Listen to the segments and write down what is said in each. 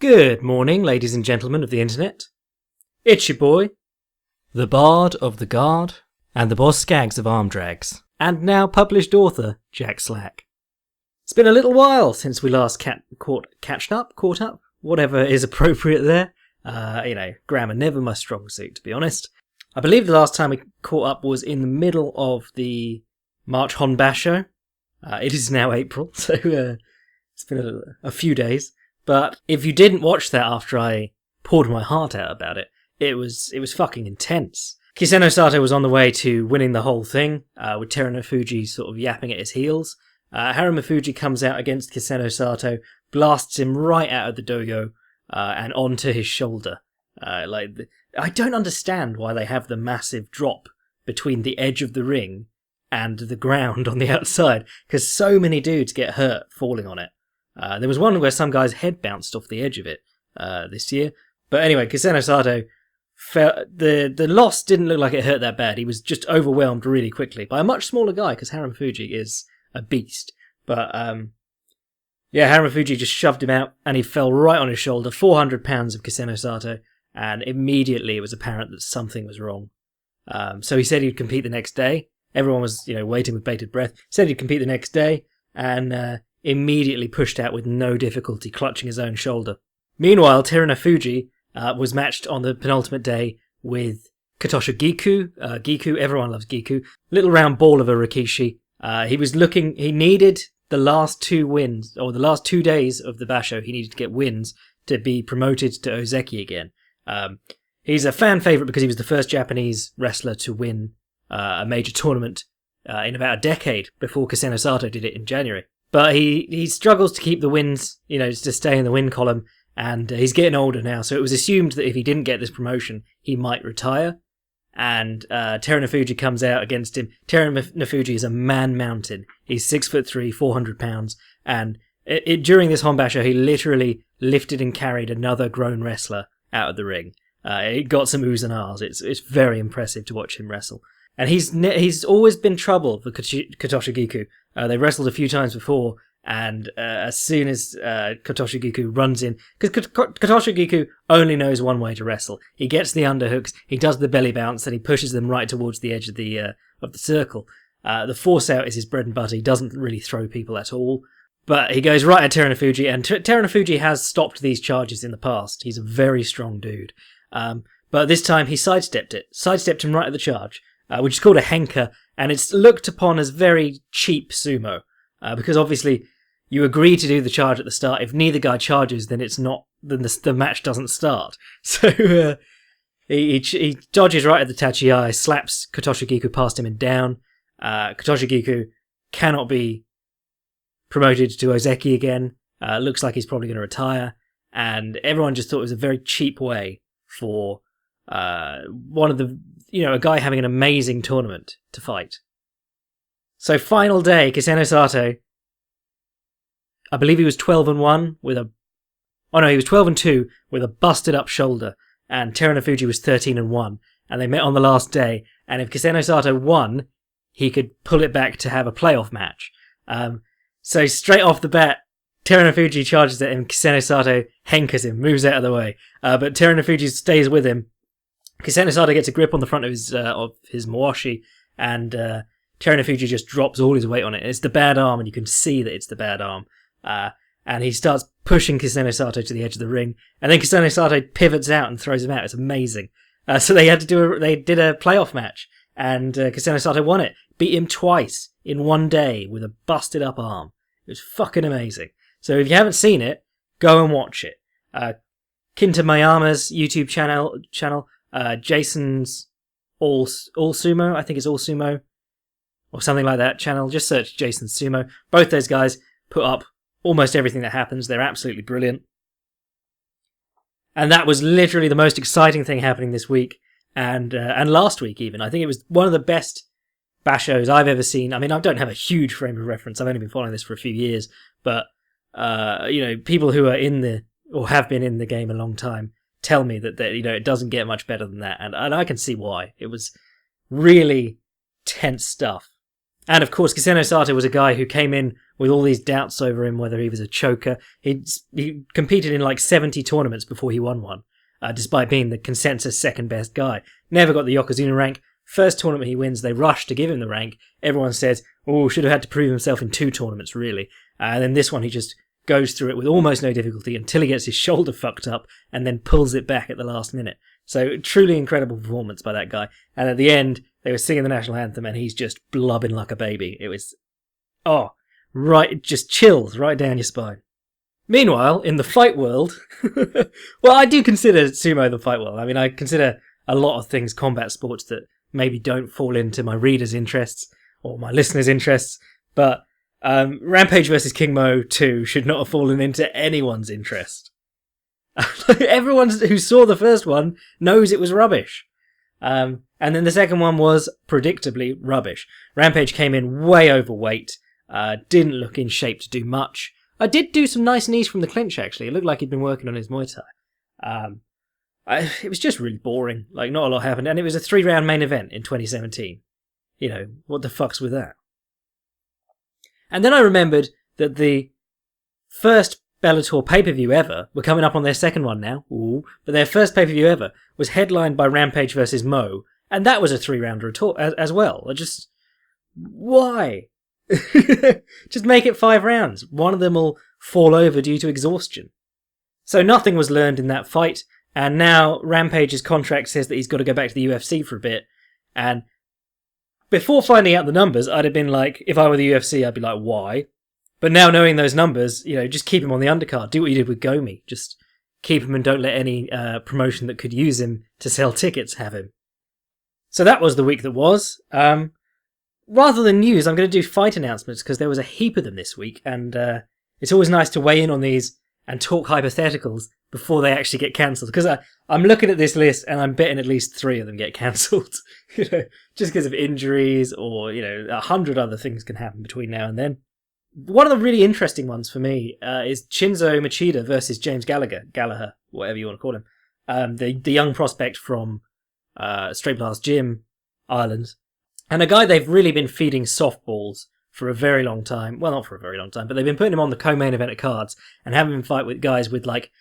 Good morning, ladies and gentlemen of the internet. It's your boy, the Bard of the Guard, and the Boss Skags of Arm Drags, and now published author, Jack Slack. It's been a little while since we last caught up, whatever is appropriate there. Grammar never my strong suit, to be honest. I believe the last time we caught up was in the middle of the March Honbasho. It is now April, so it's been a few days. But if you didn't watch that after I poured my heart out about it, it was fucking intense. Kiseno Sato was on the way to winning the whole thing, with Tarrano Fuji sort of yapping at his heels. Haruma Fuji comes out against Kiseno Sato, blasts him right out of the dojo, and onto his shoulder. I don't understand why they have the massive drop between the edge of the ring and the ground on the outside, because so many dudes get hurt falling on it. There was one where some guy's head bounced off the edge of it this year. But anyway, Kiseno Sato, the loss didn't look like it hurt that bad. He was just overwhelmed really quickly by a much smaller guy, because Haruma Fuji is a beast. But Haruma Fuji just shoved him out, and he fell right on his shoulder, 400 pounds of Kiseno Sato, and immediately it was apparent that something was wrong. So he said he'd compete the next day. Everyone was, waiting with bated breath. Said he'd compete the next day, and immediately pushed out with no difficulty, clutching his own shoulder. Meanwhile, Tarrano Fuji was matched on the penultimate day with Katashi Giku. Giku, everyone loves Giku. Little round ball of a Rikishi. He needed the last 2 wins, or the last 2 days of the Basho, he needed to get wins to be promoted to Ozeki again. He's a fan favourite because he was the first Japanese wrestler to win a major tournament in about a decade before Kiseno Sato did it in January. But he struggles to keep the wins, to stay in the win column, and he's getting older now, so it was assumed that if he didn't get this promotion, he might retire. And Tarrano Fuji comes out against him. Tarrano Fuji is a man mountain. He's 6'3", 400 pounds, and during this Honbasho, he literally lifted and carried another grown wrestler out of the ring. It got some oohs and ahs. It's very impressive to watch him wrestle. And he's always been trouble for Katashi Giku. They wrestled a few times before, and as soon as Katashi Giku runs in, because Katashi Giku only knows one way to wrestle. He gets the underhooks, he does the belly bounce, and he pushes them right towards the edge of the circle. The force out is his bread and butter. He doesn't really throw people at all, but he goes right at Tarrano Fuji, and Tarrano Fuji has stopped these charges in the past. He's a very strong dude. But this time he sidestepped him right at the charge. Which is called a henka, and it's looked upon as very cheap sumo, because obviously you agree to do the charge at the start. If neither guy charges, then the match doesn't start. So he dodges right at the tachiai, slaps Katashi Giku past him and down. Katashi Giku cannot be promoted to Ozeki again. Looks like he's probably going to retire, and everyone just thought it was a very cheap way for one of the a guy having an amazing tournament to fight. So final day, Kiseno Sato, I believe he was 12-1 he was 12-2 with a busted up shoulder, and Tarrano Fuji was 13-1, and they met on the last day, and if Kiseno Sato won, he could pull it back to have a playoff match. So straight off the bat, Tarrano Fuji charges at him, Kiseno Sato henkas him, moves out of the way, but Tarrano Fuji stays with him. Kiseno Sato gets a grip on the front of his mawashi, and Tarrano Fuji just drops all his weight on it. It's the bad arm, and you can see that it's the bad arm. And he starts pushing Kiseno Sato to the edge of the ring, and then Kiseno Sato pivots out and throws him out. It's amazing. So they did a playoff match, and Kiseno Sato won it. Beat him twice in one day with a busted up arm. It was fucking amazing. So if you haven't seen it, go and watch it. Kinta Mayama's YouTube channel. Jason's All Sumo, I think it's All Sumo, or something like that channel. Just search Jason Sumo. Both those guys put up almost everything that happens. They're absolutely brilliant. And that was literally the most exciting thing happening this week, and last week even. I think it was one of the best bashos I've ever seen. I mean, I don't have a huge frame of reference. I've only been following this for a few years, but people who are in or have been in the game a long time tell me that it doesn't get much better than that, and I can see why. It was really tense stuff. And of course, Kiseno Sato was a guy who came in with all these doubts over him, whether he was a choker. He competed in like 70 tournaments before he won one, despite being the consensus second best guy. Never got the Yokozuna rank. First tournament he wins, they rush to give him the rank. Everyone says, oh, should have had to prove himself in 2 tournaments, really. And then this one, he just goes through it with almost no difficulty until he gets his shoulder fucked up and then pulls it back at the last minute. So truly incredible performance by that guy. And at the end, they were singing the national anthem and he's just blubbing like a baby. It was, right, just chills right down your spine. Meanwhile, in the fight world, well, I do consider sumo the fight world. I mean, I consider a lot of things combat sports that maybe don't fall into my readers' interests or my listeners' interests, but Rampage versus King Mo 2 should not have fallen into anyone's interest. Everyone who saw the first one knows it was rubbish. And then the second one was predictably rubbish. Rampage came in way overweight, didn't look in shape to do much. I did do some nice knees from the clinch, actually. It looked like he'd been working on his Muay Thai. It was just really boring. Like, not a lot happened. And it was a 3-round main event in 2017. You know, what the fuck's with that? And then I remembered that the first Bellator pay-per-view ever, we're coming up on their second one now, but their first pay-per-view ever was headlined by Rampage versus Mo, and that was a 3-rounder as well. Why? Just make it 5 rounds. One of them will fall over due to exhaustion. So nothing was learned in that fight, and now Rampage's contract says that he's got to go back to the UFC for a bit, and before finding out the numbers, I'd have been like, if I were the UFC, I'd be like, why? But now knowing those numbers, you know, just keep him on the undercard. Do what you did with Gomi. Just keep him and don't let any promotion that could use him to sell tickets have him. So that was the week that was. Rather than news, I'm going to do fight announcements because there was a heap of them this week, and it's always nice to weigh in on these and talk hypotheticals before they actually get cancelled. Because I'm looking at this list and I'm betting at least 3 of them get cancelled. You know, just because of injuries or, you know, 100 other things can happen between now and then. One of the really interesting ones for me is Shinzo Machida versus James Gallagher, whatever you want to call him. The young prospect from Straight Blast Gym, Ireland. And a guy they've really been feeding softballs for a very long time. Well, not for a very long time, but they've been putting him on the co-main event at cards and having him fight with guys with like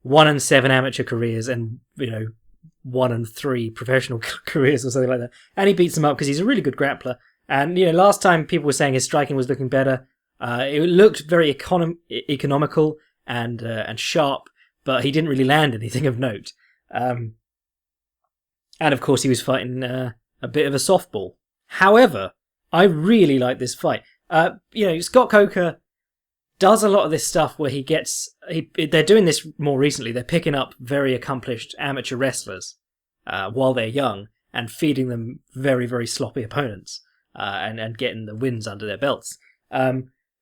1 and 7 amateur careers and, you know, 1 and 3 professional careers or something like that. And he beats them up because he's a really good grappler. And, you know, last time people were saying his striking was looking better. It looked very economical and sharp, but he didn't really land anything of note. And of course, he was fighting a bit of a softball. However, I really like this fight. You know, Scott Coker does a lot of this stuff where they're doing this more recently. They're picking up very accomplished amateur wrestlers while they're young and feeding them very, very sloppy opponents and getting the wins under their belts.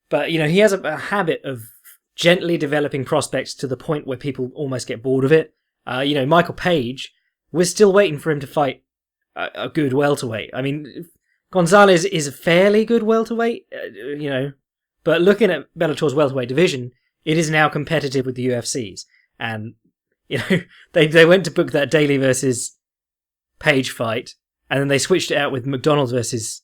But, you know, he has a habit of gently developing prospects to the point where people almost get bored of it. You know, Michael Page, we're still waiting for him to fight a good welterweight. I mean, Gonzalez is a fairly good welterweight, you know, but looking at Bellator's welterweight division, it is now competitive with the UFC's. And, you know, they went to book that Daly versus Page fight, and then they switched it out with McDonald versus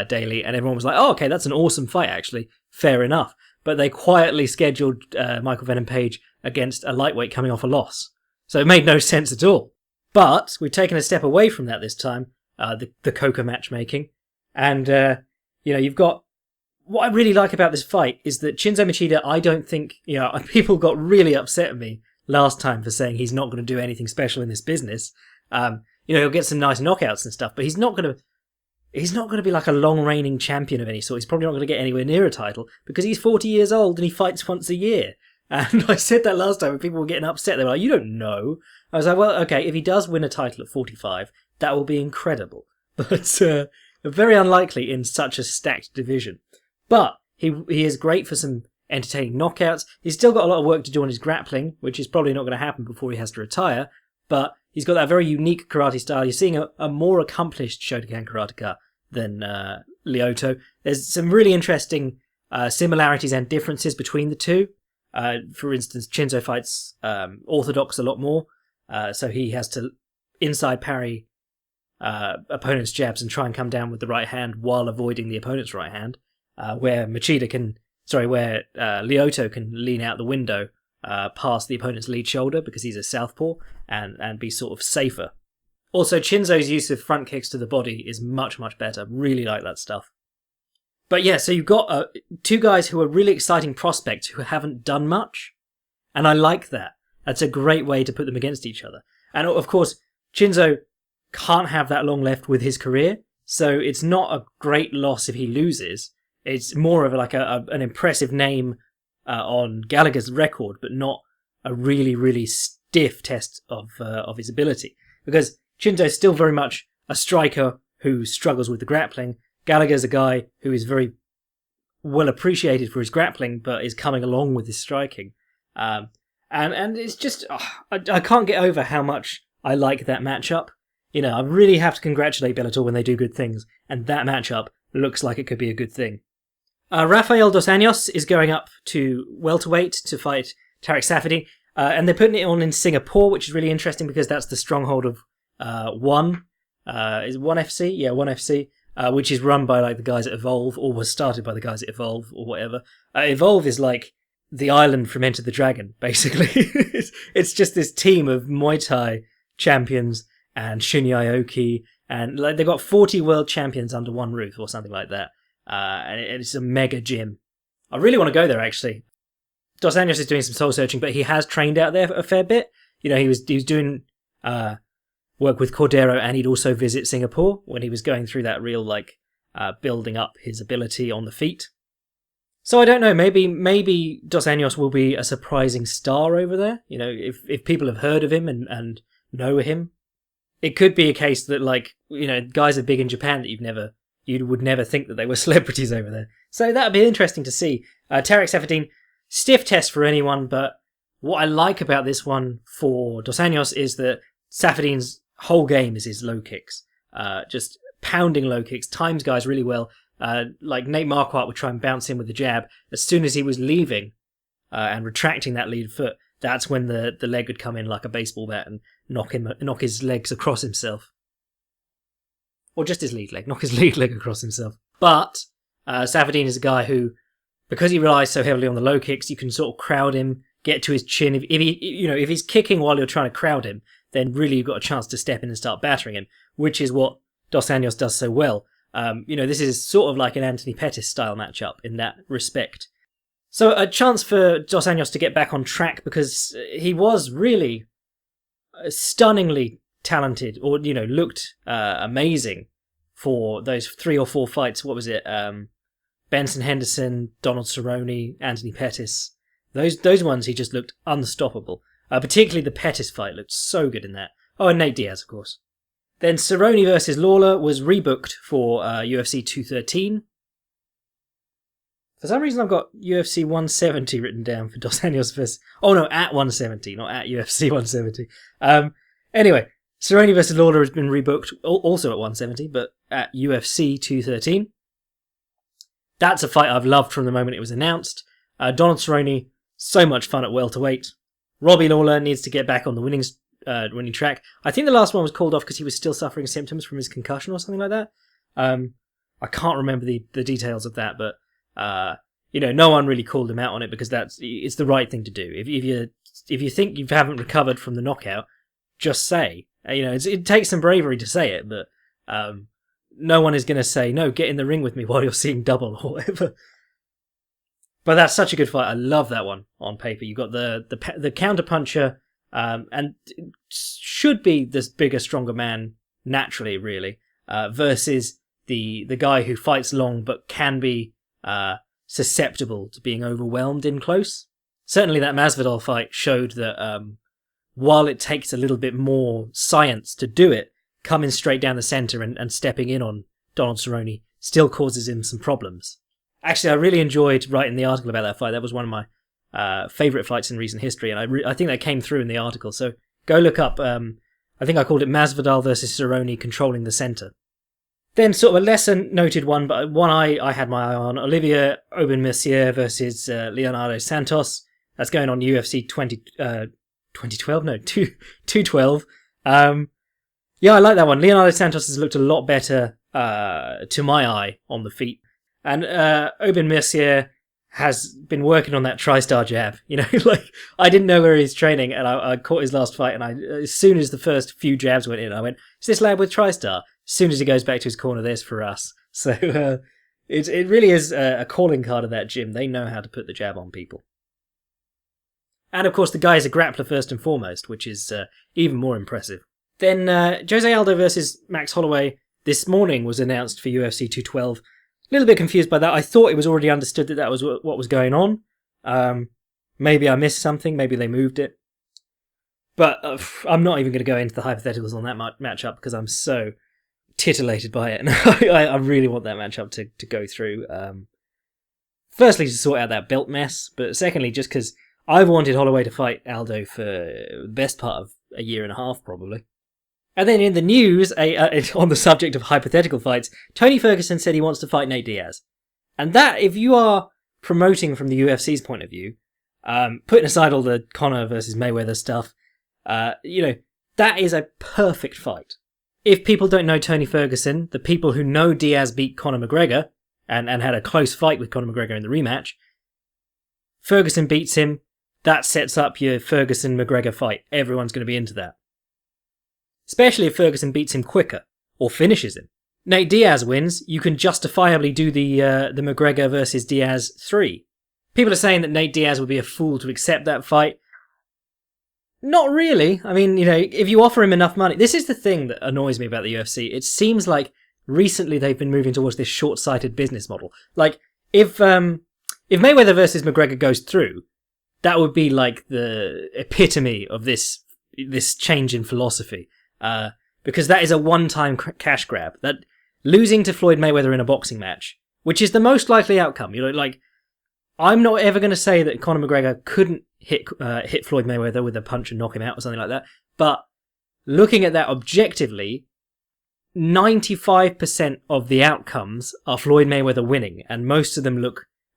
Daly, and everyone was like, oh, okay, that's an awesome fight, actually. Fair enough. But they quietly scheduled Michael Venom Page against a lightweight coming off a loss. So it made no sense at all. But we've taken a step away from that this time, the Coca matchmaking. And, you know, you've got... What I really like about this fight is that Shinzo Machida, I don't think... You know, people got really upset at me last time for saying he's not going to do anything special in this business. You know, he'll get some nice knockouts and stuff, but he's not going to be like a long-reigning champion of any sort. He's probably not going to get anywhere near a title because he's 40 years old and he fights once a year. And I said that last time when people were getting upset. They were like, you don't know. I was like, well, okay, if he does win a title at 45, that will be incredible. But very unlikely in such a stacked division. But he is great for some entertaining knockouts. He's still got a lot of work to do on his grappling, which is probably not going to happen before he has to retire. But he's got that very unique karate style. You're seeing a more accomplished Shotokan karateka than Lyoto. There's some really interesting similarities and differences between the two. For instance, Shinzo fights orthodox a lot more. So he has to inside parry opponent's jabs and try and come down with the right hand while avoiding the opponent's right hand. Where Lyoto can lean out the window past the opponent's lead shoulder because he's a southpaw and be sort of safer. Also, Chinzo's use of front kicks to the body is much, much better. Really like that stuff. But yeah, so you've got two guys who are really exciting prospects who haven't done much. And I like that. That's a great way to put them against each other. And of course, Chinzo can't have that long left with his career. So it's not a great loss if he loses. It's more of like an impressive name on Gallagher's record, but not a really, really stiff test of his ability. Because Chinzo's still very much a striker who struggles with the grappling. Gallagher's a guy who is very well appreciated for his grappling, but is coming along with his striking. And it's just, I can't get over how much I like that matchup. You know, I really have to congratulate Bellator when they do good things, and that matchup looks like it could be a good thing. Rafael Dos Anjos is going up to welterweight to fight Tarek Saffiedine, and they're putting it on in Singapore, which is really interesting because that's the stronghold of One. Is it One FC? Yeah, One FC. Which is run by like the guys at Evolve, or was started by the guys at Evolve, or whatever. Evolve is like the island from Enter the Dragon, basically. It's just this team of Muay Thai champions and Shinya Aoki, and like they've got 40 world champions under one roof, or something like that. And it's a mega gym. I really want to go there, actually. Dos Anjos is doing some soul searching, but he has trained out there a fair bit. You know, he was doing work with Cordero, and he'd also visit Singapore when he was going through that real building up his ability on the feet. So I don't know, maybe Dos Anjos will be a surprising star over there. You know, if people have heard of him and know him, it could be a case that guys are big in Japan that you would never think that they were celebrities over there. So that would be interesting to see. Tarek Saffiedine, stiff test for anyone, but what I like about this one for Dos Anjos is that Saffiedine's whole game is his low kicks. Just pounding low kicks, times guys really well. Like Nate Marquardt would try and bounce in with the jab. As soon as he was leaving and retracting that lead foot, that's when the leg would come in like a baseball bat and knock his legs across himself. Or just his lead leg, knock his lead leg across himself. But Saffiedine is a guy who, because he relies so heavily on the low kicks, you can sort of crowd him, get to his chin. If he's kicking while you're trying to crowd him, then really you've got a chance to step in and start battering him, which is what Dos Anjos does so well. This is sort of like an Anthony Pettis style matchup in that respect. So a chance for Dos Anjos to get back on track, because he was really stunningly talented, or looked amazing for those 3 or 4 fights. What was it? Benson Henderson, Donald Cerrone, Anthony Pettis. Those ones he just looked unstoppable. Particularly the Pettis fight looked so good in that. Oh, and Nate Diaz, of course. Then Cerrone versus Lawler was rebooked for UFC 213. For some reason, I've got UFC 170 written down for Dos Anjos versus... Oh no, at 170, not at UFC 170. Anyway, Cerrone versus Lawler has been rebooked, also at 170, but at UFC 213. That's a fight I've loved from the moment it was announced. Donald Cerrone, so much fun at welterweight. Robbie Lawler needs to get back on the winning track. I think the last one was called off because he was still suffering symptoms from his concussion or something like that. I can't remember the details of that, but no one really called him out on it because it's the right thing to do. If you think you haven't recovered from the knockout, just say. It takes some bravery to say it, but no one is going to say, no, get in the ring with me while you're seeing double or whatever. But that's such a good fight. I love that one on paper. You've got the counter puncher, and should be this bigger, stronger man naturally, really, versus the guy who fights long but can be susceptible to being overwhelmed in close. Certainly that Masvidal fight showed that while it takes a little bit more science to do it, coming straight down the centre and stepping in on Donald Cerrone still causes him some problems. Actually, I really enjoyed writing the article about that fight. That was one of my favourite fights in recent history, and I think that came through in the article. So go look up, I think I called it Masvidal versus Cerrone controlling the centre. Then sort of a lesser noted one, but one I had my eye on, Olivier Aubin-Mercier versus Leonardo Santos. That's going on UFC 212. Yeah, I like that one. Leonardo Santos has looked a lot better to my eye on the feet. And Aubin Mercier has been working on that TriStar jab. You know, like, I didn't know where he's training, and I caught his last fight, and as soon as the first few jabs went in, I went, is this lad with TriStar? As soon as he goes back to his corner, there's for us. So it really is a calling card of that gym. They know how to put the jab on people. And of course, the guy is a grappler first and foremost, which is even more impressive. Then Jose Aldo versus Max Holloway this morning was announced for UFC 212. A little bit confused by that. I thought it was already understood that that was what was going on. Maybe I missed something. Maybe they moved it. But I'm not even going to go into the hypotheticals on that matchup because I'm so titillated by it. And I really want that matchup to go through. Firstly, to sort out that belt mess. But secondly, just because I've wanted Holloway to fight Aldo for the best part of a year and a half, probably. And then in the news, on the subject of hypothetical fights, Tony Ferguson said he wants to fight Nate Diaz. And that, if you are promoting from the UFC's point of view, putting aside all the Conor versus Mayweather stuff, that is a perfect fight. If people don't know Tony Ferguson, the people who know Diaz beat Conor McGregor and had a close fight with Conor McGregor in the rematch, Ferguson beats him, that sets up your Ferguson-McGregor fight. Everyone's going to be into that. Especially if Ferguson beats him quicker, or finishes him. Nate Diaz wins, you can justifiably do the McGregor versus Diaz 3. People are saying that Nate Diaz would be a fool to accept that fight. Not really. I mean, if you offer him enough money... This is the thing that annoys me about the UFC. It seems like recently they've been moving towards this short-sighted business model. Like, if Mayweather versus McGregor goes through, that would be like the epitome of this change in philosophy. Because that is a one-time cash grab. That losing to Floyd Mayweather in a boxing match, which is the most likely outcome. I'm not ever going to say that Conor McGregor couldn't hit Floyd Mayweather with a punch and knock him out or something like that. But looking at that objectively, 95% of the outcomes are Floyd Mayweather winning, and most of them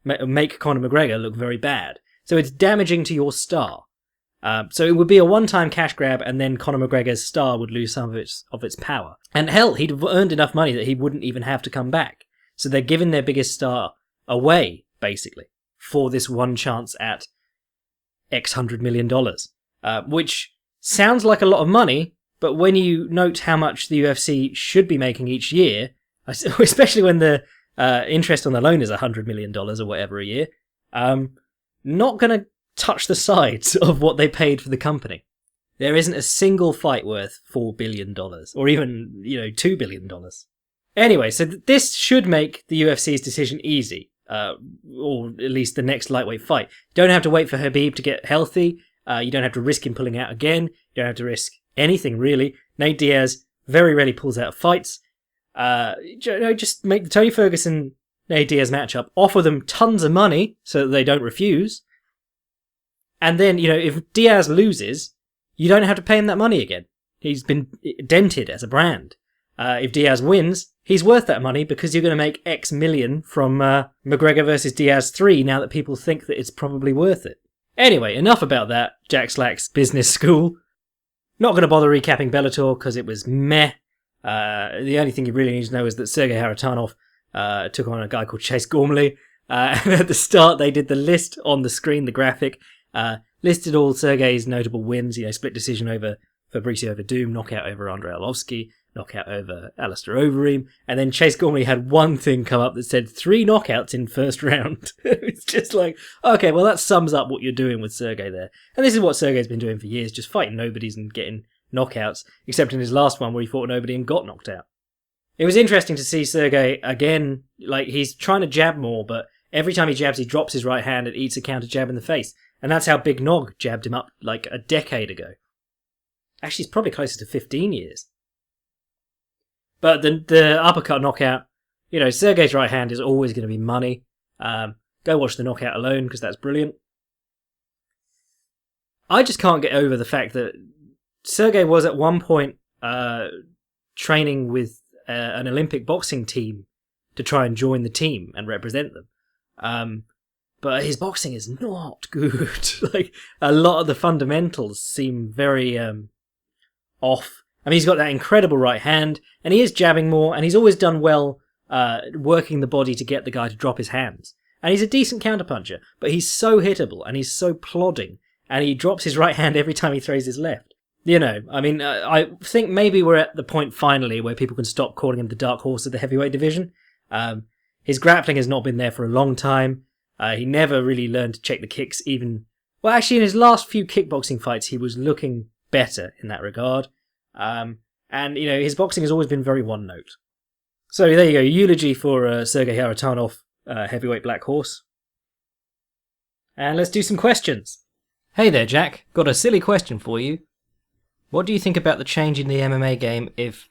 make Conor McGregor look very bad. So it's damaging to your star. So it would be a one-time cash grab, and then Conor McGregor's star would lose some of its power. And hell, he'd have earned enough money that he wouldn't even have to come back. So they're giving their biggest star away, basically, for this one chance at X $100 million. Which sounds like a lot of money, but when you note how much the UFC should be making each year, especially when the interest on the loan is $100 million or whatever a year, not going to touch the sides of what they paid for the company. There isn't a single fight worth $4 billion, or even, $2 billion. Anyway, so this should make the UFC's decision easy, or at least the next lightweight fight. You don't have to wait for Khabib to get healthy, you don't have to risk him pulling out again, you don't have to risk anything really. Nate Diaz very rarely pulls out fights. Just make the Tony Ferguson Nate Diaz matchup, offer them tons of money so that they don't refuse. And then, if Diaz loses, you don't have to pay him that money again. He's been dented as a brand. If Diaz wins, he's worth that money because you're going to make X million from McGregor versus Diaz 3 now that people think that it's probably worth it. Anyway, enough about that. Jack Slack's business school. Not going to bother recapping Bellator because it was meh. The only thing you really need to know is that Sergey Haratonov took on a guy called Chase Gormley. And at the start, they did the list on the screen, the graphic. Listed all Sergey's notable wins, split decision over Fabricio Verdum, knockout over Andrei Arlovsky, knockout over Alistair Overeem, and then Chase Gormley had one thing come up that said 3 knockouts in first round. It's just like, okay, well that sums up what you're doing with Sergey there. And this is what Sergey's been doing for years, just fighting nobodies and getting knockouts, except in his last one where he fought nobody and got knocked out. It was interesting to see Sergey again, he's trying to jab more, but every time he jabs he drops his right hand and eats a counter jab in the face. And that's how Big Nog jabbed him up a decade ago. Actually, it's probably closer to 15 years. But the uppercut knockout, Sergey's right hand is always going to be money. Go watch the knockout alone, because that's brilliant. I just can't get over the fact that Sergey was at one point training with an Olympic boxing team to try and join the team and represent them. But his boxing is not good. A lot of the fundamentals seem very off, I mean, he's got that incredible right hand, and he is jabbing more, and he's always done well working the body to get the guy to drop his hands. And he's a decent counterpuncher, but he's so hittable, and he's so plodding, and he drops his right hand every time he throws his left. You know, I mean, I think maybe we're at the point finally where people can stop calling him the dark horse of the heavyweight division. His grappling has not been there for a long time. He never really learned to check the kicks even... Well, actually, in his last few kickboxing fights, he was looking better in that regard. And, you know, his boxing has always been very one-note. So there you go, eulogy for Sergei Haratonov, heavyweight black horse. And let's do some questions. Hey there, Jack. Got a silly question for you. What do you think about the change in the MMA game if...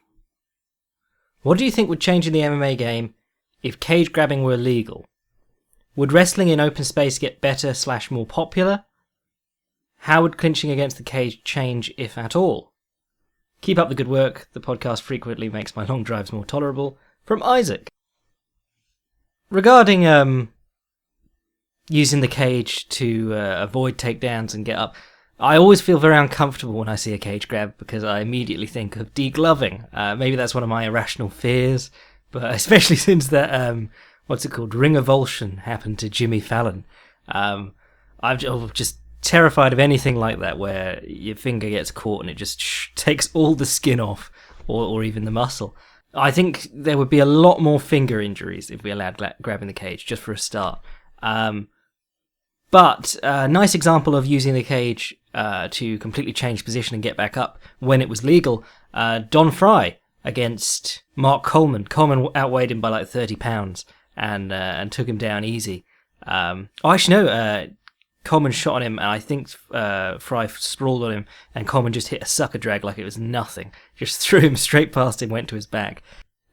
What do you think would change in the MMA game if cage grabbing were illegal? Would wrestling in open space get better / more popular? How would clinching against the cage change, if at all? Keep up the good work. The podcast frequently makes my long drives more tolerable. From Isaac. Regarding using the cage to avoid takedowns and get up, I always feel very uncomfortable when I see a cage grab because I immediately think of degloving. Maybe that's one of my irrational fears, but especially since that, ring avulsion happened to Jimmy Fallon. I'm just terrified of anything like that where your finger gets caught and it just takes all the skin off or even the muscle. I think there would be a lot more finger injuries if we allowed grabbing the cage, just for a start. But a nice example of using the cage to completely change position and get back up when it was legal, Don Fry against Mark Coleman. Coleman outweighed him by like 30 pounds and took him down easy. Coleman shot on him, and I think Fry sprawled on him, and Coleman just hit a sucker drag like it was nothing. Just threw him straight past him, went to his back.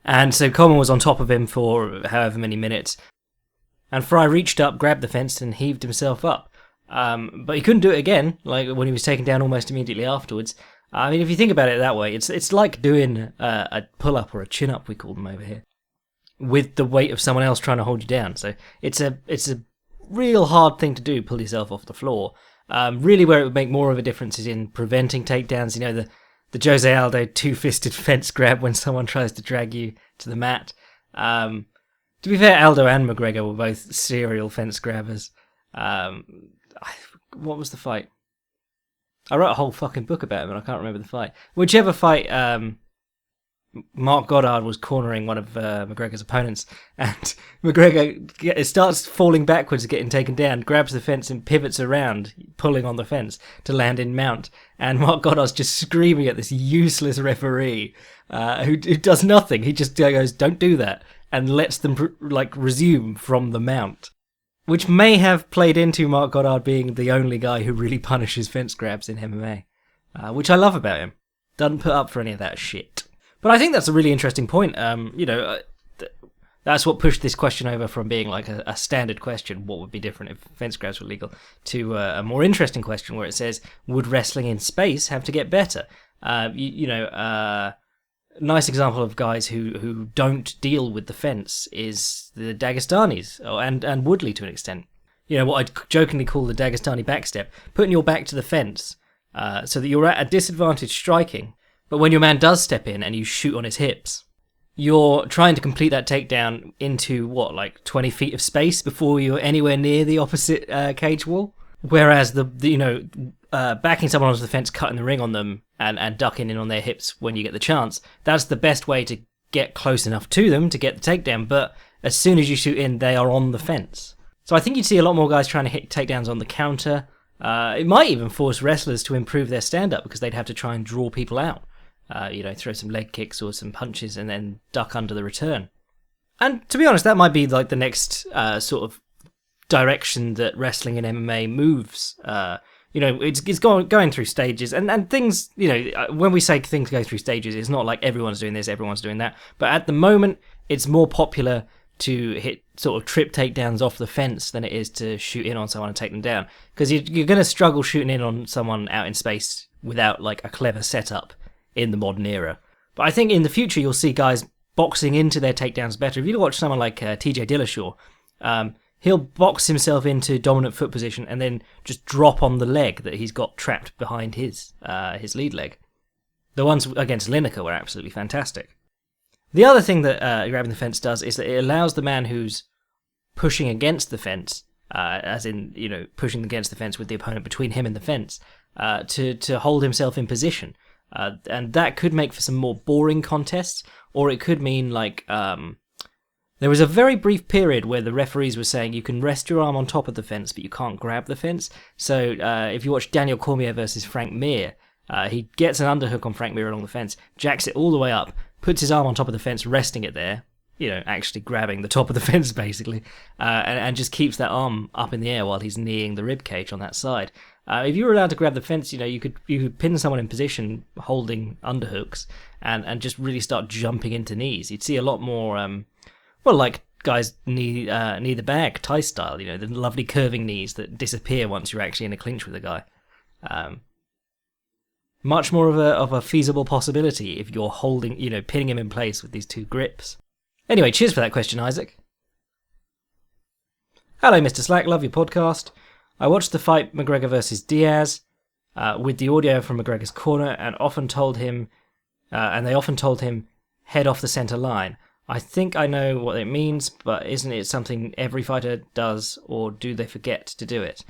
And so Coleman was on top of him for however many minutes. And Fry reached up, grabbed the fence, and heaved himself up. But he couldn't do it again, like when he was taken down almost immediately afterwards. I mean, if you think about it that way, it's like doing a pull-up or a chin-up, we call them over here, with the weight of someone else trying to hold you down. So it's a real hard thing to do, pull yourself off the floor. Really where it would make more of a difference is in preventing takedowns. You know, the Jose Aldo two-fisted fence grab when someone tries to drag you to the mat. To be fair, Aldo and McGregor were both serial fence grabbers. What was the fight? I wrote a whole fucking book about him and I can't remember the fight. Whichever fight, Mark Goddard was cornering one of McGregor's opponents, and McGregor starts falling backwards, getting taken down, grabs the fence and pivots around, pulling on the fence to land in mount. And Mark Goddard's just screaming at this useless referee who does nothing. He just goes, "Don't do that," and lets them resume from the mount. Which may have played into Mark Goddard being the only guy who really punishes fence grabs in MMA. Which I love about him. Doesn't put up for any of that shit. But I think that's a really interesting point. That's what pushed this question over from being like a standard question, what would be different if fence grabs were legal, to a more interesting question where it says, would wrestling in space have to get better? Nice example of guys who don't deal with the fence is the Dagestanis, and Woodley to an extent. You know, what I jokingly call the Dagestani backstep, putting your back to the fence so that you're at a disadvantage striking, but when your man does step in and you shoot on his hips, you're trying to complete that takedown into, 20 feet of space before you're anywhere near the opposite cage wall? Whereas backing someone onto the fence, cutting the ring on them, and ducking in on their hips when you get the chance, that's the best way to get close enough to them to get the takedown, but as soon as you shoot in, they are on the fence. So I think you'd see a lot more guys trying to hit takedowns on the counter. It might even force wrestlers to improve their stand-up because they'd have to try and draw people out. Throw some leg kicks or some punches and then duck under the return. And to be honest, that might be like the next sort of direction that wrestling in MMA moves. It's going through stages, and things, when we say things go through stages, it's not like everyone's doing this, everyone's doing that. But at the moment, it's more popular to hit sort of trip takedowns off the fence than it is to shoot in on someone and take them down. Because you're going to struggle shooting in on someone out in space without like a clever setup in the modern era. But I think in the future, you'll see guys boxing into their takedowns better. If you watch someone like TJ Dillashaw, he'll box himself into dominant foot position and then just drop on the leg that he's got trapped behind his lead leg. The ones against Lineker were absolutely fantastic. The other thing that grabbing the fence does is that it allows the man who's pushing against the fence, as in, pushing against the fence with the opponent between him and the fence, to hold himself in position. And that could make for some more boring contests, or it could mean there was a very brief period where the referees were saying you can rest your arm on top of the fence, but you can't grab the fence. So if you watch Daniel Cormier versus Frank Mir, he gets an underhook on Frank Mir along the fence, jacks it all the way up, puts his arm on top of the fence, resting it there, actually grabbing the top of the fence basically, and just keeps that arm up in the air while he's kneeing the rib cage on that side. If you were allowed to grab the fence, you could pin someone in position holding underhooks and just really start jumping into knees. You'd see a lot more, like guys knee the bag, Thai style, the lovely curving knees that disappear once you're actually in a clinch with a guy. Much more of a feasible possibility if you're holding, pinning him in place with these two grips. Anyway, cheers for that question, Isaac. Hello, Mr. Slack, love your podcast. I watched the fight McGregor versus Diaz with the audio from McGregor's corner, and they often told him, head off the centre line. I think I know what it means, but isn't it something every fighter does, or do they forget to do it?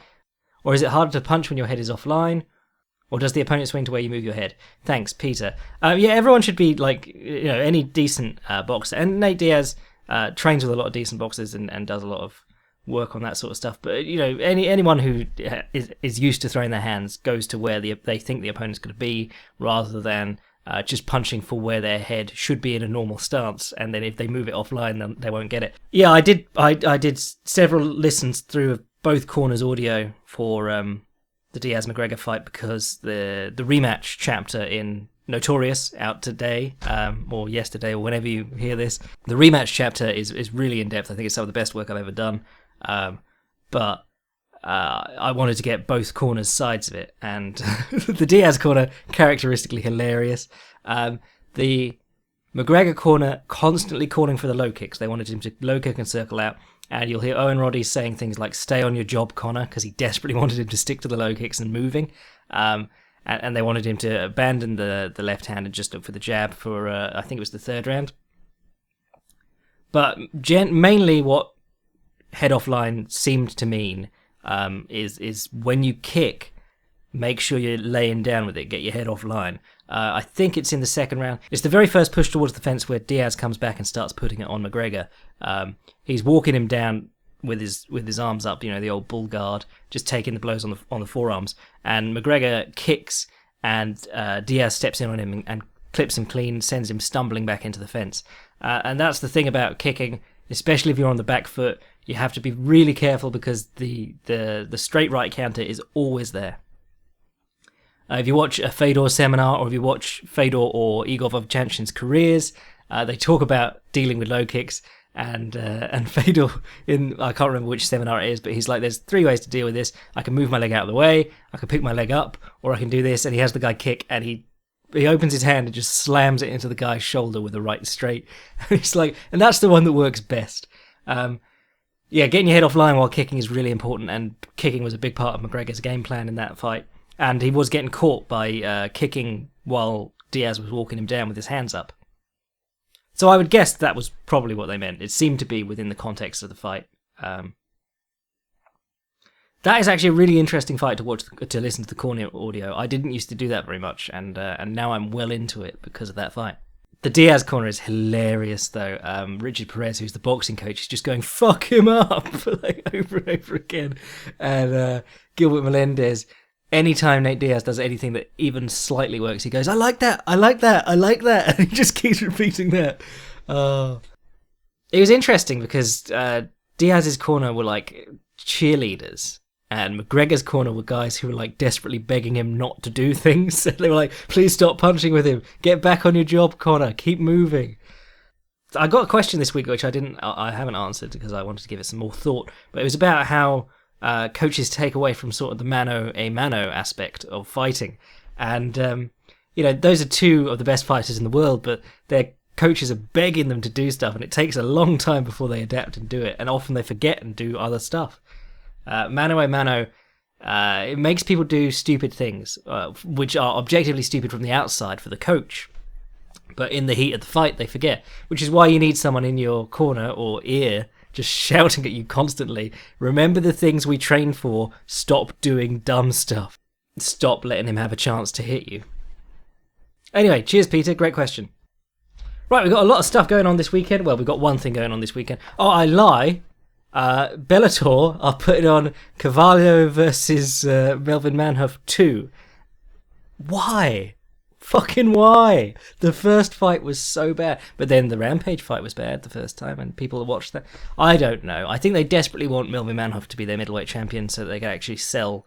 Or is it harder to punch when your head is offline? Or does the opponent swing to where you move your head? Thanks, Peter. Everyone should be any decent boxer. And Nate Diaz trains with a lot of decent boxers and does a lot of work on that sort of stuff. But anyone who is used to throwing their hands goes to where they think the opponent's going to be, rather than just punching for where their head should be in a normal stance. And then if they move it offline, then they won't get it. Yeah, I did several listens through of both corners' audio for the Diaz-McGregor fight, because the rematch chapter in Notorious, out today, or yesterday, or whenever you hear this, the rematch chapter is really in-depth. I think it's some of the best work I've ever done. But I wanted to get both corners' sides of it, and the Diaz corner, characteristically hilarious. The McGregor corner, constantly calling for the low kicks. They wanted him to low kick and circle out. And you'll hear Owen Roddy saying things like, stay on your job, Connor, because he desperately wanted him to stick to the low kicks and moving. And they wanted him to abandon the left hand and just look for the jab for, I think it was the third round. But mainly what head offline seemed to mean is when you kick, make sure you're laying down with it, get your head offline. I think it's in the second round. It's the very first push towards the fence where Diaz comes back and starts putting it on McGregor. He's walking him down with his arms up, the old bull guard, just taking the blows on the forearms. And McGregor kicks, and Diaz steps in on him and clips him clean, sends him stumbling back into the fence. And that's the thing about kicking, especially if you're on the back foot. You have to be really careful because the straight right counter is always there. If you watch a Fedor seminar, or if you watch Fedor or Igor Vovchanchin's careers, they talk about dealing with low kicks, and Fedor, I can't remember which seminar it is, but he's like, there's 3 ways to deal with this. I can move my leg out of the way, I can pick my leg up, or I can do this, and he has the guy kick, and he opens his hand and just slams it into the guy's shoulder with the right straight. It's like, and that's the one that works best. Getting your head offline while kicking is really important, and kicking was a big part of McGregor's game plan in that fight. And he was getting caught by kicking while Diaz was walking him down with his hands up. So I would guess that was probably what they meant. It seemed to be within the context of the fight. That is actually a really interesting fight to listen to the Cormier audio. I didn't used to do that very much, and now I'm well into it because of that fight. The Diaz corner is hilarious, though. Richard Perez, who's the boxing coach, is just going, fuck him up, over and over again. And Gilbert Melendez, anytime Nate Diaz does anything that even slightly works, he goes, I like that, I like that, I like that. And he just keeps repeating that. It was interesting because Diaz's corner were like cheerleaders, and McGregor's corner were guys who were like desperately begging him not to do things. They were like, please stop punching with him. Get back on your job, Connor. Keep moving. I got a question this week which I haven't answered because I wanted to give it some more thought, but it was about how coaches take away from sort of the mano a mano aspect of fighting. And, those are 2 of the best fighters in the world, but their coaches are begging them to do stuff, and it takes a long time before they adapt and do it, and often they forget and do other stuff. Mano a mano It makes people do stupid things, which are objectively stupid from the outside for the coach. But in the heat of the fight, they forget. Which is why you need someone in your corner or ear just shouting at you constantly. Remember the things we trained for. Stop doing dumb stuff. Stop letting him have a chance to hit you. Anyway, cheers, Peter. Great question. Right, we've got a lot of stuff going on this weekend. Well, we've got one thing going on this weekend. Oh, I lie. Bellator are putting on Carvalho versus Melvin Manhoef 2. Why? Fucking why? The first fight was so bad. But then the Rampage fight was bad the first time, and people watched that. I don't know. I think they desperately want Melvin Manhoef to be their middleweight champion so that they can actually sell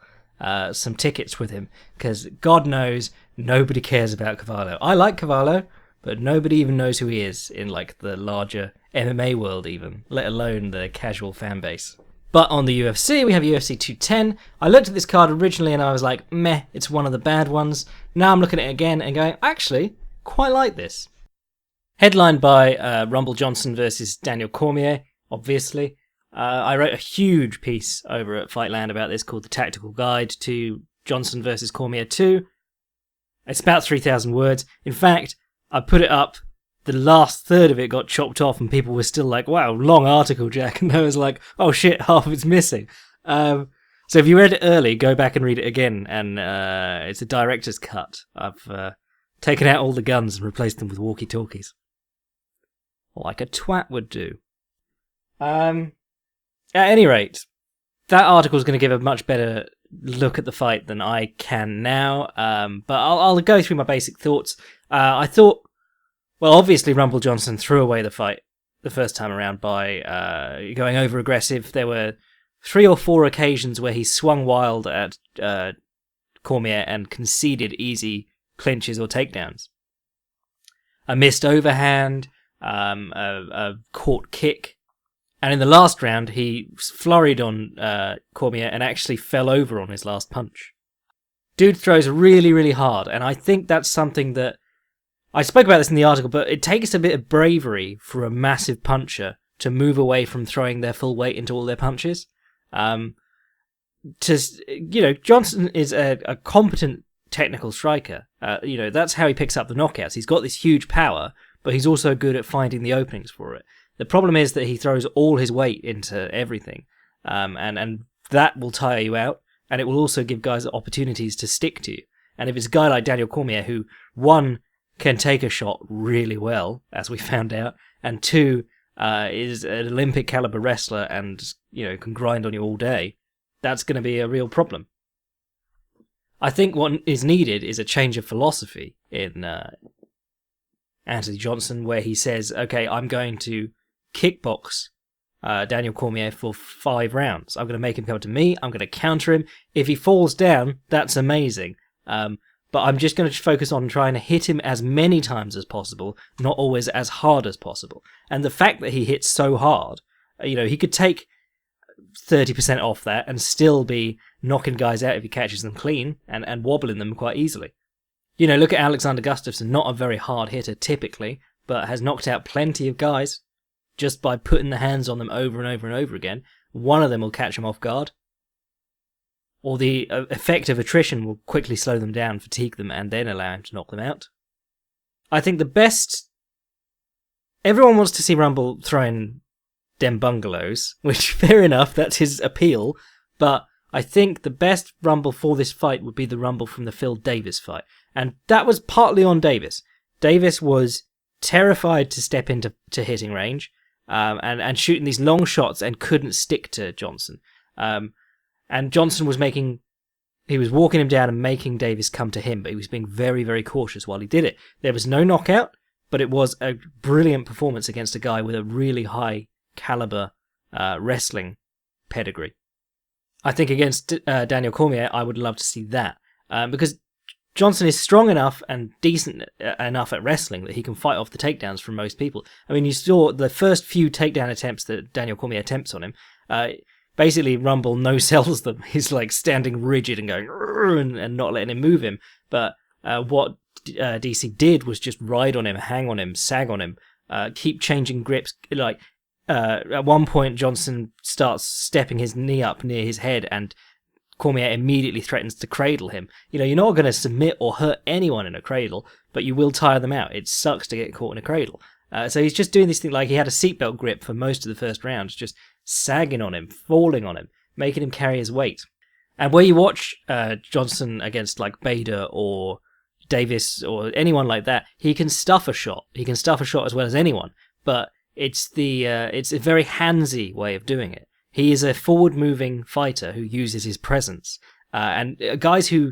some tickets with him. Because God knows, nobody cares about Carvalho. I like Carvalho, but nobody even knows who he is in like the larger MMA world even, let alone the casual fan base. But on the UFC, we have UFC 210. I looked at this card originally and I was like, meh, it's one of the bad ones. Now I'm looking at it again and going, actually, quite like this. Headlined by Rumble Johnson versus Daniel Cormier, obviously. I wrote a huge piece over at Fightland about this called The Tactical Guide to Johnson versus Cormier 2. It's about 3,000 words. In fact, I put it up. The last third of it got chopped off and people were still like, wow, long article, Jack. And I was like, oh shit, half of it's missing. So if you read it early, go back and read it again. And it's a director's cut. I've taken out all the guns and replaced them with walkie-talkies. Like a twat would do. At any rate, that article is going to give a much better look at the fight than I can now. But I'll go through my basic thoughts. I thought, well, obviously Rumble Johnson threw away the fight the first time around by going over aggressive. There were 3 or 4 occasions where he swung wild at Cormier and conceded easy clinches or takedowns. A missed overhand, a caught kick, and in the last round he flurried on Cormier and actually fell over on his last punch. Dude throws really, really hard, and I think that's something that I spoke about this in the article, but it takes a bit of bravery for a massive puncher to move away from throwing their full weight into all their punches. Johnson is a competent technical striker. That's how he picks up the knockouts. He's got this huge power, but he's also good at finding the openings for it. The problem is that he throws all his weight into everything, and that will tire you out, and it will also give guys opportunities to stick to you. And if it's a guy like Daniel Cormier, who, one, can take a shot really well, as we found out, and 2, is an Olympic caliber wrestler and can grind on you all day, that's going to be a real problem. I think what is needed is a change of philosophy in Anthony Johnson, where he says, okay, I'm going to kickbox Daniel Cormier for 5 rounds. I'm going to make him come to me. I'm going to counter him. If he falls down, that's amazing. But I'm just going to focus on trying to hit him as many times as possible, not always as hard as possible. And the fact that he hits so hard, he could take 30% off that and still be knocking guys out if he catches them clean and wobbling them quite easily. Look at Alexander Gustafsson, not a very hard hitter typically, but has knocked out plenty of guys just by putting the hands on them over and over and over again. One of them will catch him off guard. Or the effect of attrition will quickly slow them down, fatigue them, and then allow him to knock them out. I think the best... Everyone wants to see Rumble throwing dem bungalows, which, fair enough, that's his appeal, but I think the best Rumble for this fight would be the Rumble from the Phil Davis fight. And that was partly on Davis. Davis was terrified to step into hitting range, and shooting these long shots and couldn't stick to Johnson. And Johnson was walking him down and making Davis come to him, but he was being very, very cautious while he did it. There was no knockout, but it was a brilliant performance against a guy with a really high caliber wrestling pedigree. I think against Daniel Cormier, I would love to see that, because Johnson is strong enough and decent enough at wrestling that he can fight off the takedowns from most people. I mean, you saw the first few takedown attempts that Daniel Cormier attempts on him. Basically, Rumble no-sells them. He's like standing rigid and going and not letting him move him. But what DC did was just ride on him, hang on him, sag on him, keep changing grips. At one point, Johnson starts stepping his knee up near his head and Cormier immediately threatens to cradle him. You're not going to submit or hurt anyone in a cradle, but you will tire them out. It sucks to get caught in a cradle. So he's just doing this thing like he had a seatbelt grip for most of the first round, just sagging on him, falling on him, making him carry his weight. And where you watch Johnson against like Bader or Davis or anyone like that, he can stuff a shot. He can stuff a shot as well as anyone, but it's a very handsy way of doing it. He is a forward-moving fighter who uses his presence. And guys who...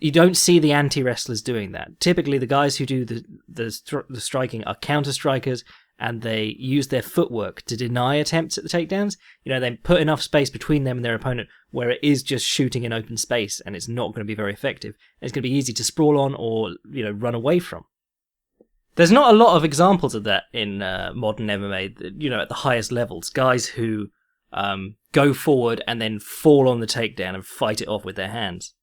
You don't see the anti-wrestlers doing that. Typically, the guys who do the striking are counter-strikers, and they use their footwork to deny attempts at the takedowns. They put enough space between them and their opponent where it is just shooting in open space, and it's not going to be very effective. It's going to be easy to sprawl on or run away from. There's not a lot of examples of that in modern MMA, at the highest levels. Guys who go forward and then fall on the takedown and fight it off with their hands.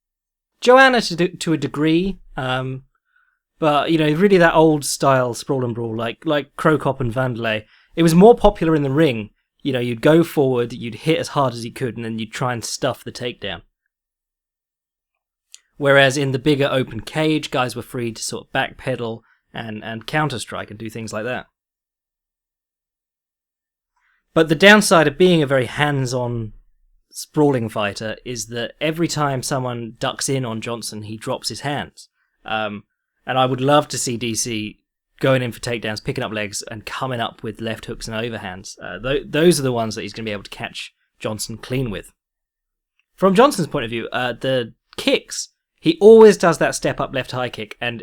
Joanna to a degree, but really that old style sprawl and brawl like Krokop and Vanderlei, it was more popular in the ring. You'd go forward, you'd hit as hard as you could, and then you'd try and stuff the takedown. Whereas in the bigger open cage, guys were free to sort of backpedal and counter strike and do things like that. But the downside of being a very hands-on sprawling fighter is that every time someone ducks in on Johnson, he drops his hands. And I would love to see DC going in for takedowns, picking up legs, and coming up with left hooks and overhands. Those are the ones that he's going to be able to catch Johnson clean with. From Johnson's point of view, the kicks, he always does that step-up left high kick, and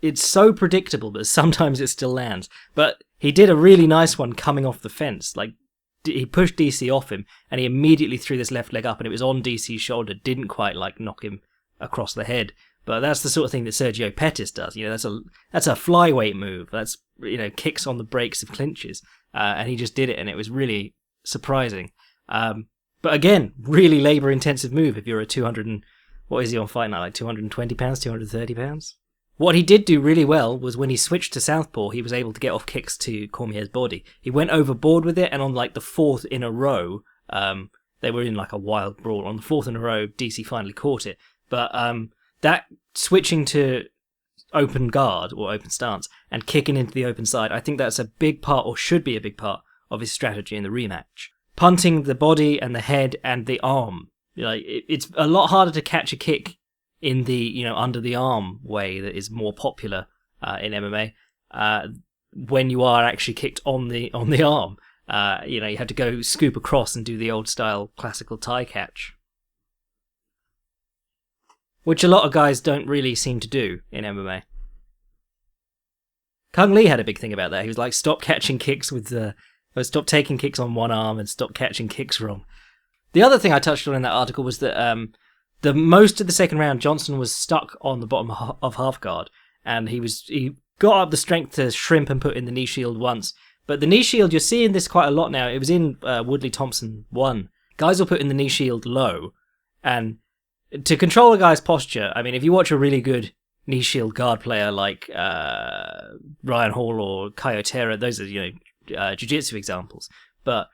it's so predictable, but sometimes it still lands. But he did a really nice one coming off the fence. Like, he pushed DC off him, and he immediately threw this left leg up, and it was on DC's shoulder. Didn't quite knock him across the head, but that's the sort of thing that Sergio Pettis does. That's a flyweight move. That's kicks on the brakes of clinches, and he just did it, and it was really surprising. But again, really labour-intensive move if you're a 200 and what is he on Fight Night, like 220 pounds, 230 pounds. What he did do really well was when he switched to southpaw, he was able to get off kicks to Cormier's body. He went overboard with it, and on the fourth in a row, they were in a wild brawl. On the fourth in a row, DC finally caught it. But that switching to open guard or open stance and kicking into the open side, I think that's a big part, or should be a big part, of his strategy in the rematch. Punting the body and the head and the arm. It's a lot harder to catch a kick in the under the arm way that is more popular in MMA when you are actually kicked on the arm. You have to go scoop across and do the old style classical tie catch, which a lot of guys don't really seem to do in MMA. Kung Lee had a big thing about that. He was like, stop catching kicks stop taking kicks on one arm and stop catching kicks wrong. The other thing I touched on in that article was that the most of the second round, Johnson was stuck on the bottom of half guard, and he got up the strength to shrimp and put in the knee shield once. But the knee shield, you're seeing this quite a lot now. It was in Woodley Thompson 1. Guys will put in the knee shield low, and to control a guy's posture, I mean, if you watch a really good knee shield guard player like Ryan Hall or Kayotera, those are jiu-jitsu examples. But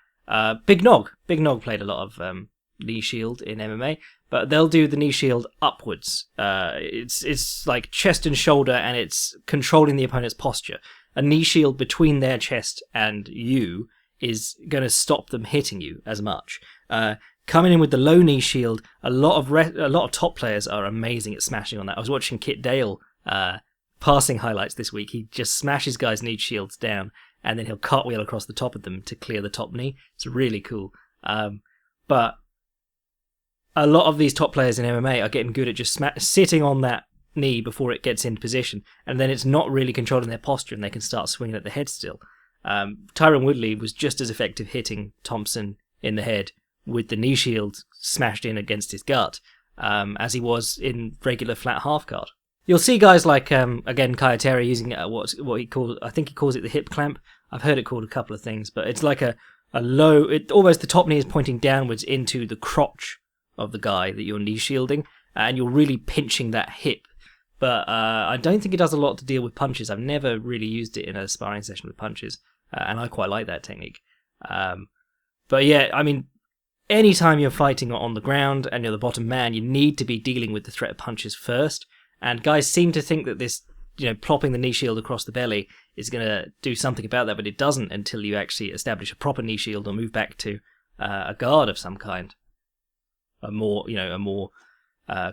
Big Nog played a lot of knee shield in MMA. But they'll do the knee shield upwards. It's like chest and shoulder, and it's controlling the opponent's posture. A knee shield between their chest and you is going to stop them hitting you as much. Coming in with the low knee shield, a lot of top players are amazing at smashing on that. I was watching Kit Dale passing highlights this week. He just smashes guys' knee shields down, and then he'll cartwheel across the top of them to clear the top knee. It's really cool. But a lot of these top players in MMA are getting good at just sitting on that knee before it gets into position, and then it's not really controlling their posture, and they can start swinging at the head still. Tyron Woodley was just as effective hitting Thompson in the head with the knee shield smashed in against his gut as he was in regular flat half guard. You'll see guys like, again, Kayotera using what he calls, I think he calls it the hip clamp. I've heard it called a couple of things, but it's like a low, almost the top knee is pointing downwards into the crotch of the guy that you're knee shielding, and you're really pinching that hip. But I don't think it does a lot to deal with punches. I've never really used it in a sparring session with punches, and I quite like that technique. But yeah, I mean, anytime you're fighting on the ground and you're the bottom man, you need to be dealing with the threat of punches first. And guys seem to think that this, plopping the knee shield across the belly is going to do something about that, but it doesn't until you actually establish a proper knee shield or move back to a guard of some kind, a more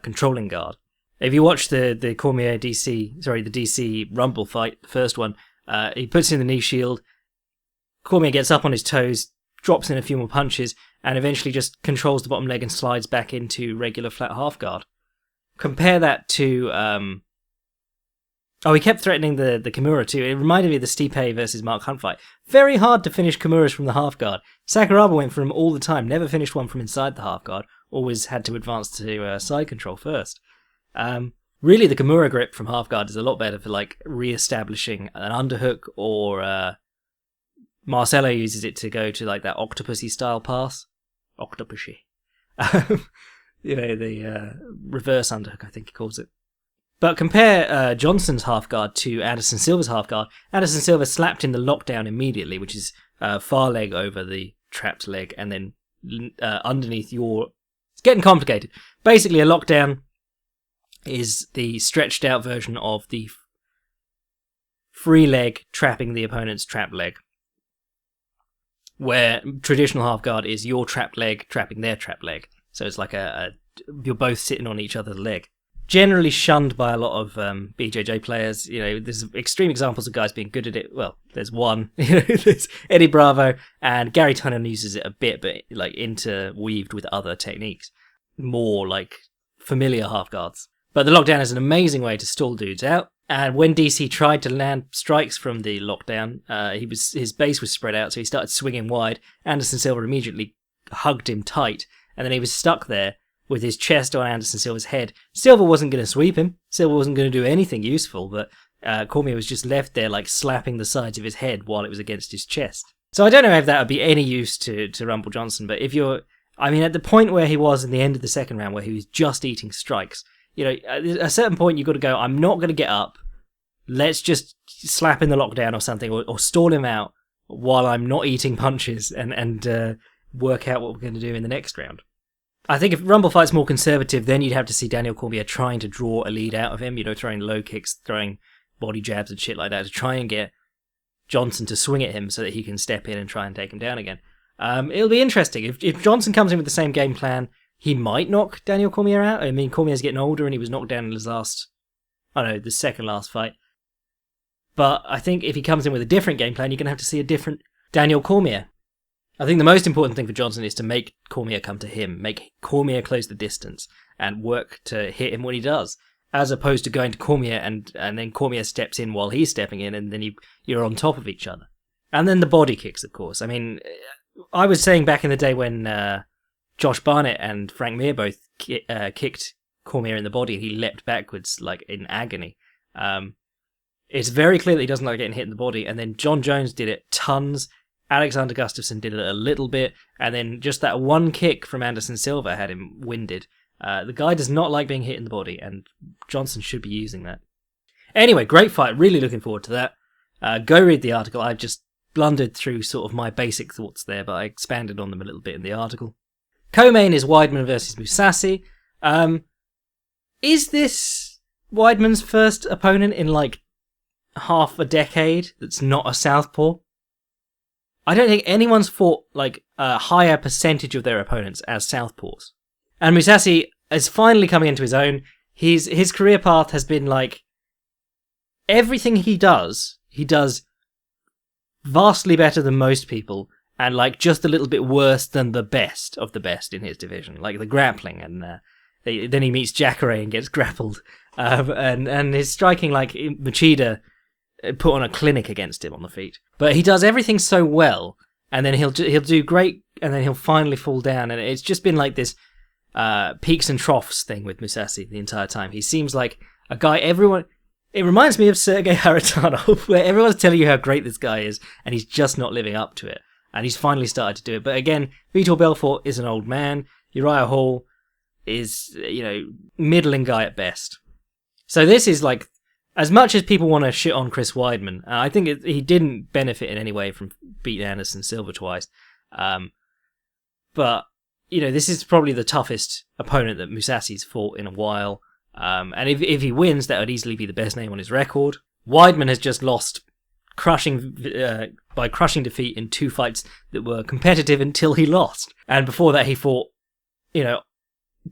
controlling guard. If you watch the Cormier the DC Rumble fight, the first one, he puts in the knee shield. Cormier gets up on his toes, drops in a few more punches, and eventually just controls the bottom leg and slides back into regular flat half guard. Compare that to... he kept threatening the Kimura too. It reminded me of the Stipe versus Mark Hunt fight. Very hard to finish Kimuras from the half guard. Sakuraba went for him all the time, never finished one from inside the half guard, always had to advance to side control first. Really, the Kimura grip from half guard is a lot better for like re-establishing an underhook, or Marcelo uses it to go to like that octopusy style pass. Octopusy. The reverse underhook, I think he calls it. But compare Johnson's half guard to Anderson Silva's half guard. Anderson Silva slapped in the lockdown immediately, which is far leg over the trapped leg, and then underneath your... It's getting complicated. Basically, a lockdown is the stretched out version of the free leg trapping the opponent's trapped leg, where traditional half guard is your trapped leg trapping their trapped leg. So it's like you're both sitting on each other's leg. Generally shunned by a lot of BJJ players. There's extreme examples of guys being good at it. Well, there's one. There's Eddie Bravo, and Gary Tonon uses it a bit, but like interweaved with other techniques, more like familiar half guards. But the lockdown is an amazing way to stall dudes out. And when DC tried to land strikes from the lockdown, his base was spread out, so he started swinging wide. Anderson Silva immediately hugged him tight, and then he was stuck there with his chest on Anderson Silva's head. Silva wasn't going to sweep him. Silva wasn't going to do anything useful, but Cormier was just left there like slapping the sides of his head while it was against his chest. So I don't know if that would be any use to Rumble Johnson, but if you're... at the point where he was in the end of the second round, where he was just eating strikes, at a certain point you've got to go, I'm not going to get up. Let's just slap in the lockdown or something, or stall him out while I'm not eating punches and work out what we're going to do in the next round. I think if Rumble Fight's more conservative, then you'd have to see Daniel Cormier trying to draw a lead out of him, throwing low kicks, throwing body jabs and shit like that to try and get Johnson to swing at him so that he can step in and try and take him down again. It'll be interesting. If Johnson comes in with the same game plan, he might knock Daniel Cormier out. Cormier's getting older and he was knocked down in his the second last fight. But I think if he comes in with a different game plan, you're going to have to see a different Daniel Cormier. I think the most important thing for Johnson is to make Cormier come to him, make Cormier close the distance, and work to hit him when he does, as opposed to going to Cormier and then Cormier steps in while he's stepping in, and then you're on top of each other. And then the body kicks, of course. I was saying back in the day when Josh Barnett and Frank Mir both kicked Cormier in the body, and he leapt backwards like in agony. It's very clear that he doesn't like getting hit in the body, and then John Jones did it tons. Alexander Gustafsson did it a little bit, and then just that one kick from Anderson Silva had him winded. The guy does not like being hit in the body, and Johnson should be using that. Anyway, great fight. Really looking forward to that. Go read the article. I just blundered through sort of my basic thoughts there, but I expanded on them a little bit in the article. Co-main is Weidman versus Mousasi. Is this Weidman's first opponent in like half a decade that's not a southpaw? I don't think anyone's fought like a higher percentage of their opponents as southpaws. And Mousasi is finally coming into his own. His career path has been like everything he does vastly better than most people, and like just a little bit worse than the best of the best in his division, like the grappling. And then he meets Jacare and gets grappled, and his striking, like Machida put on a clinic against him on the feet. But he does everything so well, and then he'll do great, and then he'll finally fall down. And it's just been like this peaks and troughs thing with Mousasi the entire time. He seems like a guy it reminds me of Sergei Haratano, where everyone's telling you how great this guy is, and he's just not living up to it. And he's finally started to do it. But again, Vitor Belfort is an old man. Uriah Hall is, middling guy at best. So this is like, as much as people want to shit on Chris Weidman, I think he didn't benefit in any way from beating Anderson Silva twice. But, this is probably the toughest opponent that Musasi's fought in a while. And if he wins, that would easily be the best name on his record. Weidman has just lost by crushing defeat in 2 fights that were competitive until he lost. And before that, he fought,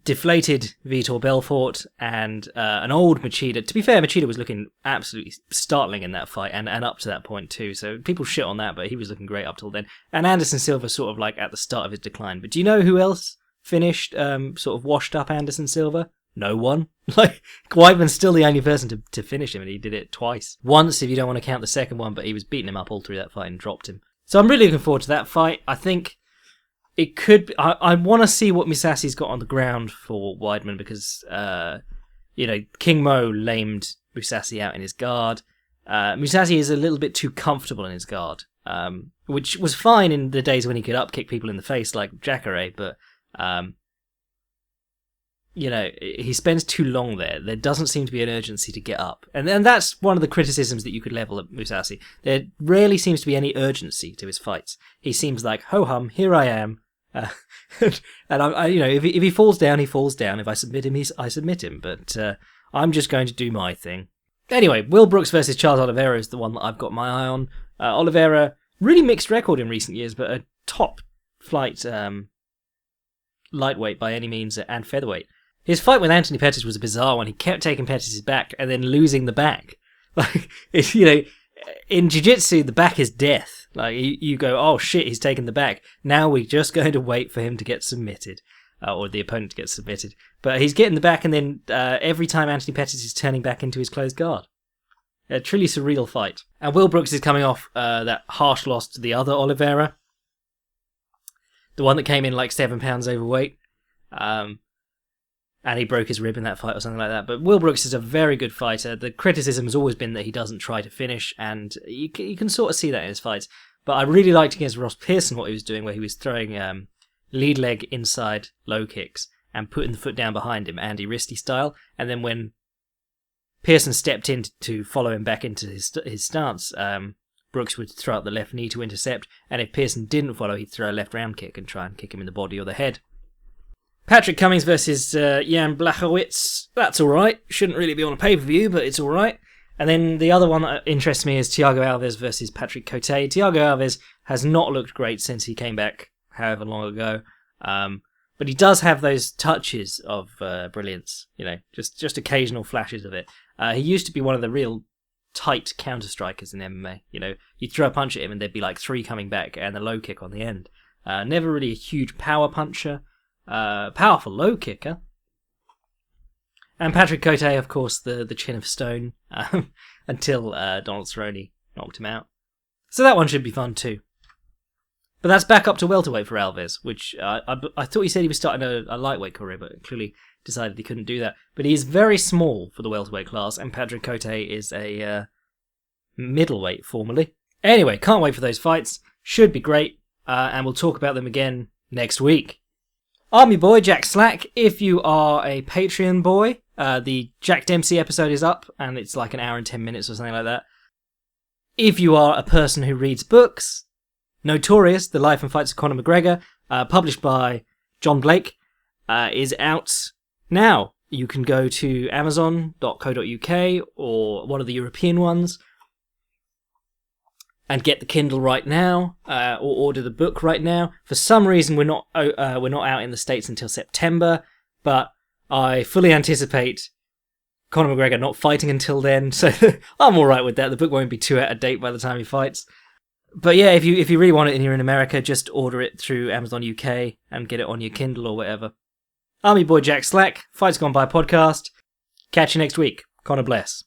deflated Vitor Belfort and an old Machida. To be fair, Machida was looking absolutely startling in that fight and up to that point too. So people shit on that, but he was looking great up till then. And Anderson Silva sort of like at the start of his decline. But do you know who else finished sort of washed up Anderson Silva? No one. Like, Weidman's still the only person to finish him, and he did it twice. Once, if you don't want to count the second one, but he was beating him up all through that fight and dropped him. So I'm really looking forward to that fight. I think it could be, I want to see what Musasi's got on the ground for Weidman, because, King Mo lamed Musasi out in his guard. Musasi is a little bit too comfortable in his guard, which was fine in the days when he could upkick people in the face like Jacare, but... he spends too long there. There doesn't seem to be an urgency to get up. And that's one of the criticisms that you could level at Musasi. There rarely seems to be any urgency to his fights. He seems like, ho-hum, here I am. And if he falls down, he falls down. If I submit him, I submit him. But I'm just going to do my thing. Anyway, Will Brooks versus Charles Oliveira is the one that I've got my eye on. Oliveira, really mixed record in recent years, but a top flight lightweight by any means, and featherweight. His fight with Anthony Pettis was a bizarre one. He kept taking Pettis' back and then losing the back. Like, in jiu-jitsu, the back is death. Like, you go, oh shit, he's taken the back. Now we're just going to wait for him to get submitted, or the opponent to get submitted. But he's getting the back, and then every time Anthony Pettis is turning back into his closed guard. A truly surreal fight. And Will Brooks is coming off that harsh loss to the other Oliveira. The one that came in like 7 pounds overweight. And he broke his rib in that fight or something like that. But Will Brooks is a very good fighter. The criticism has always been that he doesn't try to finish, and you can sort of see that in his fights. But I really liked against Ross Pearson what he was doing, where he was throwing lead leg inside low kicks and putting the foot down behind him, Andy Risty style. And then when Pearson stepped in to follow him back into his stance, Brooks would throw out the left knee to intercept. And if Pearson didn't follow, he'd throw a left round kick and try and kick him in the body or the head. Patrick Cummings versus Jan Blachowicz. That's alright. Shouldn't really be on a pay-per-view, but it's alright. And then the other one that interests me is Thiago Alves versus Patrick Cote. Thiago Alves has not looked great since he came back however long ago. But he does have those touches of brilliance, just occasional flashes of it. He used to be one of the real tight counter-strikers in MMA. You'd throw a punch at him and there'd be like 3 coming back and a low kick on the end. Never really a huge power puncher. Powerful low kicker. And Patrick Cote, of course, the chin of stone, until Donald Cerrone knocked him out. So that one should be fun too. But that's back up to welterweight for Alves, which I thought he said he was starting a lightweight career, but clearly decided he couldn't do that. But he is very small for the welterweight class, and Patrick Cote is a middleweight formerly. Anyway, can't wait for those fights. Should be great, and we'll talk about them again next week. I'm your boy, Jack Slack. If you are a Patreon boy, the Jack Dempsey episode is up, and it's like an hour and 10 minutes or something like that. If you are a person who reads books, Notorious, The Life and Fights of Conor McGregor, published by John Blake, is out now. You can go to amazon.co.uk or one of the European ones and get the Kindle right now, or order the book right now. For some reason, we're not out in the States until September, but I fully anticipate Conor McGregor not fighting until then, so I'm all right with that. The book won't be too out of date by the time he fights. But yeah, if you really want it and you're in America, just order it through Amazon UK and get it on your Kindle or whatever. I'm your boy Jack Slack, Fights Gone By podcast. Catch you next week. Conor bless.